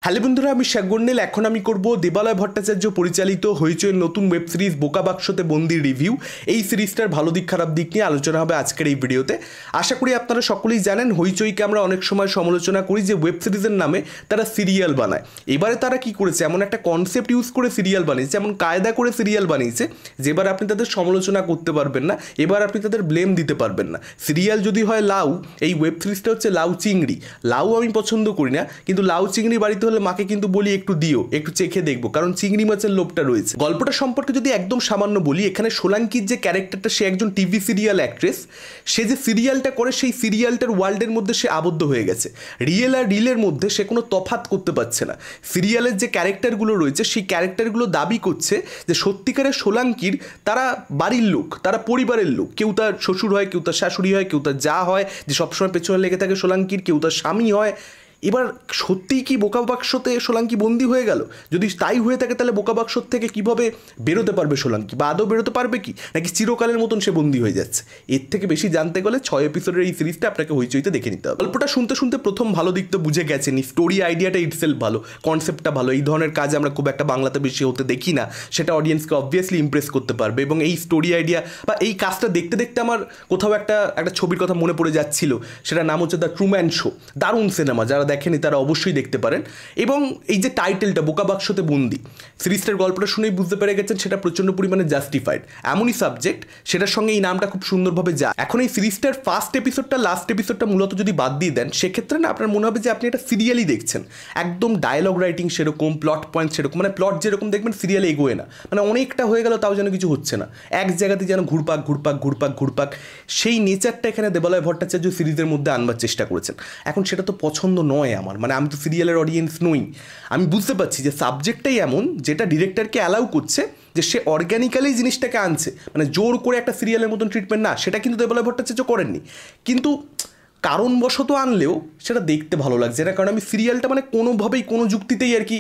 Hello বন্ধুরা, আমি শাগর্নেল। এখন আমি করব দেবালয় ভট্টাচার্য পরিচালিত হইচইয়ের নতুন ওয়েব সিরিজ বোকা বাক্সতে বন্দি রিভিউ। এই সিরিজটার ভালো দিক খারাপ দিক নিয়ে আলোচনা হবে আজকের এই ভিডিওতে। আশা করি আপনারা সকলেই জানেন হইচইকে আমরা অনেক সময় সমালোচনা করি যে ওয়েব সিরিজের নামে তারা সিরিয়াল বানায়। এবারে তারা কি করেছে, এমন একটা কনসেপ্ট ইউজ করে সিরিয়াল বানিয়েছে, এমন কায়দা করে সিরিয়াল বানিয়েছে যে এবার আপনি তাদের সমালোচনা করতে পারবেন না, এবার আপনি তাদের ব্লেম দিতে পারবেন না। সিরিয়াল যদি হয় লাউ, এই ওয়েব সিরিজটা হচ্ছে লাউ চিংড়ি। লাউ আমি পছন্দ করি না, কিন্তু লাউ চিংড়ি বাড়িতে হলে মাকে কিন্তু বলি একটু দিও, একটু চেখে দেখবো, কারণ চিংড়ি মাছের লোভটা রয়েছে। গল্পটা সম্পর্কে যদি একদম সামান্য বলি, এখানে সোলাঙ্কির যে ক্যারেক্টারটা, সে একজন টিভি সিরিয়াল অ্যাক্ট্রেস। সে যে সিরিয়ালটা করে সেই সিরিয়ালটার ওয়ার্ল্ডের মধ্যে সে আবদ্ধ হয়ে গেছে। রিয়েল আর রিলের মধ্যে সে কোনো তফাৎ করতে পারছে না। সিরিয়ালের যে ক্যারেক্টারগুলো রয়েছে সেই ক্যারেক্টারগুলো দাবি করছে যে সত্যিকারের সোলাঙ্কির তারা বাড়ির লোক, তারা পরিবারের লোক। কেউ তার শ্বশুর হয়, কেউ তার শাশুড়ি হয়, কেউ তার যা হয় যে সবসময় পেছনে লেগে থাকে সোলাঙ্কির, কেউ তার স্বামী হয়। এবার সত্যিই কি বোকা বাক্সতে সোলাঙ্কি বন্দি হয়ে গেল? যদি তাই হয়ে থাকে তাহলে বোকা বাক্স থেকে কীভাবে বেরোতে পারবে সোলাঙ্কি, বা আদৌ বেরোতে পারবে কি, নাকি চিরকালের মতন সে বন্দি হয়ে যাচ্ছে? এর থেকে বেশি জানতে গেলে 6 এপিসোডের এই সিরিজটা আপনাকে হইচইতে দেখে নিতে হবে। গল্পটা শুনতে শুনতে প্রথম ভালো দিক তো বুঝে গেছেনই। স্টোরি আইডিয়াটা ইটসেলফ ভালো, কনসেপ্টটা ভালো। এই ধরনের কাজ আমরা খুব একটা বাংলাতে বেশি হতে দেখি না, সেটা অডিয়েন্সকে অবভিয়াসলি ইমপ্রেস করতে পারবে। এবং এই স্টোরি আইডিয়া বা এই কাজটা দেখতে দেখতে আমার কোথাও একটা ছবির কথা মনে পড়ে যাচ্ছিল, সেটার নাম হচ্ছে দ্য ট্রুম্যান শো। দারুণ সিনেমা, যারা দেখেনি তারা অবশ্যই দেখতে পারেন। এবং এই যে টাইটেলটা বোকা বাক্সতে বন্দি, সিরিজটার গল্পটা শুনেই বুঝতে পেরে গেছেন সেটা প্রচণ্ড পরিমাণে জাস্টিফাইড। এমনই সাবজেক্ট, সেটার সঙ্গে এই নামটা খুব সুন্দরভাবে যায়। এখন এই সিরিজটার ফার্স্ট এপিসোডটা লাস্ট এপিসোডটা মূলত যদি বাদ দিয়ে দেন, সেক্ষেত্রে না আপনার মনে হবে যে আপনি একটা সিরিয়ালই দেখছেন। একদম ডায়লগ রাইটিং সেরকম, প্লট পয়েন্ট সেরকম, মানে প্লট যেরকম দেখবেন সিরিয়ালে এগোয় না, মানে অনেকটা হয়ে গেল তাও যেন কিছু হচ্ছে না, এক জায়গাতে যেন ঘুরপাক ঘুরপাক ঘুরপাক ঘুরপাক। সেই নেচারটা এখানে দেবালয় ভট্টাচার্য সিরিজের মধ্যে আনবার চেষ্টা করেছেন। এখন সেটা তো পছন্দ নয় আমার, মানে আমি তো সিরিয়ালের অডিয়েন্স নই। আমি বুঝতে পারছি যে সাবজেক্টটাই এমন যেটা ডিরেক্টরকে অ্যালাউ করছে যে সে অর্গ্যানিক্যালি জিনিসটাকে আনছে, মানে জোর করে একটা সিরিয়ালের মতন ট্রিটমেন্ট না, সেটা কিন্তু দেবালয় ভট্টাচার্য করেননি। কিন্তু কারণবশত আনলেও সেটা দেখতে ভালো লাগছে না, কারণ আমি সিরিয়ালটা মানে কোনোভাবেই কোনো যুক্তিতেই আর কি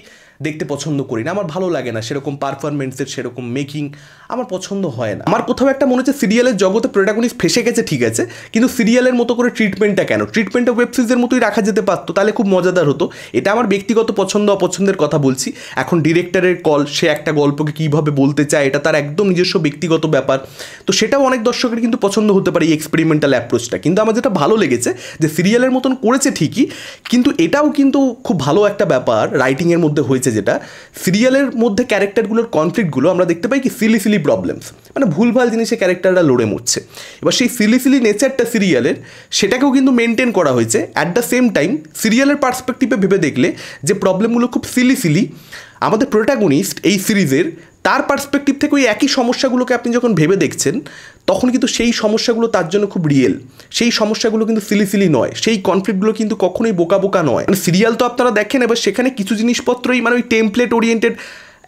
দেখতে পছন্দ করি না। আমার ভালো লাগে না সেরকম পারফরমেন্সের, সেরকম মেকিং আমার পছন্দ হয় না। আমার কোথাও একটা মনে হচ্ছে সিরিয়ালের জগতে প্রোটাগনিস্ট ফেসে গেছে, ঠিক আছে, কিন্তু সিরিয়ালের মতো করে ট্রিটমেন্টটা কেন? ট্রিটমেন্টটা ওয়েব সিরিজের মতোই রাখা যেতে পারতো, তাহলে খুব মজাদার হতো। এটা আমার ব্যক্তিগত পছন্দ অপছন্দের কথা বলছি। এখন ডিরেক্টরের কল, সে একটা গল্পকে কীভাবে বলতে চায় এটা তার একদম নিজস্ব ব্যক্তিগত ব্যাপার। তো সেটাও অনেক দর্শকের কিন্তু পছন্দ হতে পারে এই এক্সপেরিমেন্টাল অ্যাপ্রোচটা। কিন্তু আমার যেটা ভালো লেগেছে যে সিরিয়ালের মতন করেছে ঠিকই, কিন্তু এটাও কিন্তু খুব ভালো একটা ব্যাপার রাইটিংয়ের মধ্যে হয়েছে, যেটা সিরিয়ালের মধ্যে ক্যারেক্টারগুলোর কনফ্লিক্টগুলো আমরা দেখতে পাই কি সিলি সিলি প্রবলেমস, মানে ভুলভাল জিনিসে ক্যারেক্টাররা লড়ে মরছে। এবার সেই সিলি সিলি নেচারটা সিরিয়ালের, সেটাকেও কিন্তু মেনটেন করা হয়েছে। অ্যাট দ্য সেম টাইম সিরিয়ালের পার্সপেক্টিভে ভেবে দেখলে যে প্রবলেমগুলো খুব সিলি সিলি, আমাদের প্রোটাগনিস্ট এই সিরিজের তার পার্সপেক্টিভ থেকে ওই একই সমস্যাগুলোকে আপনি যখন ভেবে দেখছেন, তখন কিন্তু সেই সমস্যাগুলো তার জন্য খুব রিয়েল। সেই সমস্যাগুলো কিন্তু সিলি সিলি নয়, সেই কনফ্লিক্টগুলো কিন্তু কখনোই বোকা বোকা নয়। মানে সিরিয়াল তো আপনারা দেখেন, এবার সেখানে কিছু জিনিসপত্রই মানে ওই টেমপ্লেট ওরিয়েন্টেড,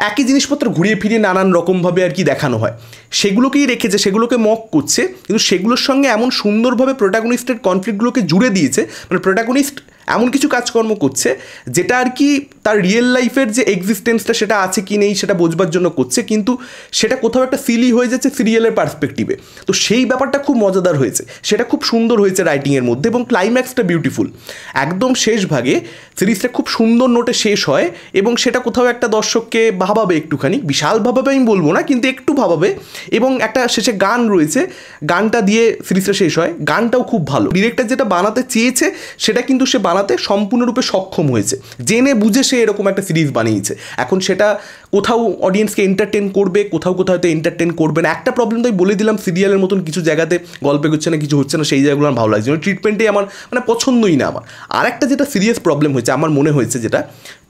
একই জিনিসপত্র ঘুরিয়ে ফিরিয়ে নানান রকমভাবে আর কি দেখানো হয়, সেগুলোকেই রেখেছে, সেগুলোকে মক করছে। কিন্তু সেগুলোর সঙ্গে এমন সুন্দরভাবে প্রোটাগনিস্টের কনফ্লিক্টগুলোকে জুড়ে দিয়েছে, মানে প্রোটাগনিস্ট এমন কিছু কাজকর্ম করছে যেটা আর কি তার রিয়েল লাইফের যে এক্সিস্টেন্সটা সেটা আছে কি নেই সেটা বোঝবার জন্য করছে, কিন্তু সেটা কোথাও একটা সিলি হয়ে যাচ্ছে সিরিয়ালের পার্সপেক্টিভে। তো সেই ব্যাপারটা খুব মজাদার হয়েছে, সেটা খুব সুন্দর হয়েছে রাইটিংয়ের মধ্যে, এবং ক্লাইম্যাক্সটা বিউটিফুল। একদম শেষ ভাগে সিরিজটা খুব সুন্দর নোটে শেষ হয়, এবং সেটা কোথাও একটা দর্শককে ভাবাবে একটুখানি, বিশাল ভাবাবে আমি বলবো না, কিন্তু একটু ভাবাবে। এবং একটা শেষে গান রয়েছে, গানটা দিয়ে সিরিজটা শেষ হয়। গানটাও খুব ভালো। ডিরেক্টর যেটা বানাতে চেয়েছে সেটা কিন্তু সে বানাতে সম্পূর্ণরূপে সক্ষম হয়েছে, জেনে বুঝে সে এরকম একটা সিরিজ বানিয়েছে। এখন সেটা কোথাও অডিয়েন্সকে এন্টারটেন করবে, কোথাও কোথাও হয়তো এন্টারটেন করবে না। একটা প্রবলেম তো আমি বলে দিলাম, সিরিয়ালের মতন কিছু জায়গাতে গল্পে হচ্ছে না, কিছু হচ্ছে না, সেই জায়গাগুলো আমার ভালো লাগছে, ট্রিটমেন্টে আমার মানে পছন্দই না আমার। আর একটা যেটা সিরিয়াস প্রবলেম হয়েছে আমার মনে হয়েছে, যেটা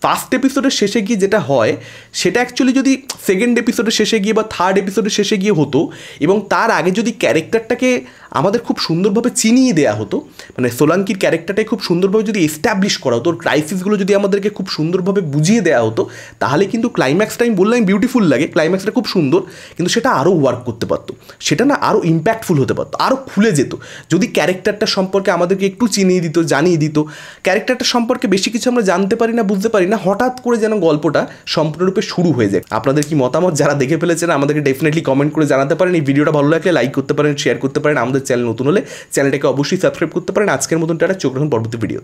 ফার্স্ট এপিসোডের শেষে গিয়ে যেটা হয়, সেটা অ্যাকচুয়ালি যদি সেকেন্ড এপিসোডের শেষে গিয়ে বা থার্ড এপিসোডের শেষে গিয়ে হতো, এবং তার আগে যদি ক্যারেক্টারটাকে আমাদের খুব সুন্দরভাবে চিনিয়ে দেওয়া হতো, মানে সোলাঙ্কির ক্যারেক্টারটাকে খুব সুন্দরভাবে যদি এস্টাবলিশ করা হতো, ওর ক্রাইসিসগুলো যদি আমাদেরকে খুব সুন্দরভাবে বুঝিয়ে দেওয়া হতো, তাহলে কিন্তু ক্লাইম্যাক্সটা আমি বললাম বিউটিফুল লাগে, ক্লাইম্যাক্সটা খুব সুন্দর, কিন্তু সেটা আরও ওয়ার্ক করতে পারতো, সেটা না আরও ইম্প্যাক্টফুল হতে পারতো, আরও খুলে যেত। যদি ক্যারেক্টারটা সম্পর্কে আমাদেরকে একটু চিনিয়ে দিত, জানিয়ে দিত। ক্যারেক্টারটা সম্পর্কে বেশি কিছু আমরা জানতে পারি না, বুঝতে পারি না, হঠাৎ করে যেন গল্পটা সম্পূর্ণরূপে শুরু হয়ে যায়। আপনাদের কি মতামত, যারা দেখে ফেলেছেন আমাদেরকে ডেফিনেটলি কমেন্ট করে জানাতে পারেন। এই ভিডিওটা ভালো লাগলে লাইক করতে পারেন, শেয়ার করতে পারেন। আমাদের চ্যানেল নতুন হলে চ্যানেলটাকে অবশ্যই সাবস্ক্রাইব করতে পারেন। আজকের মতন টাটা, চোখ রাখুন পরবর্তী ভিডিও।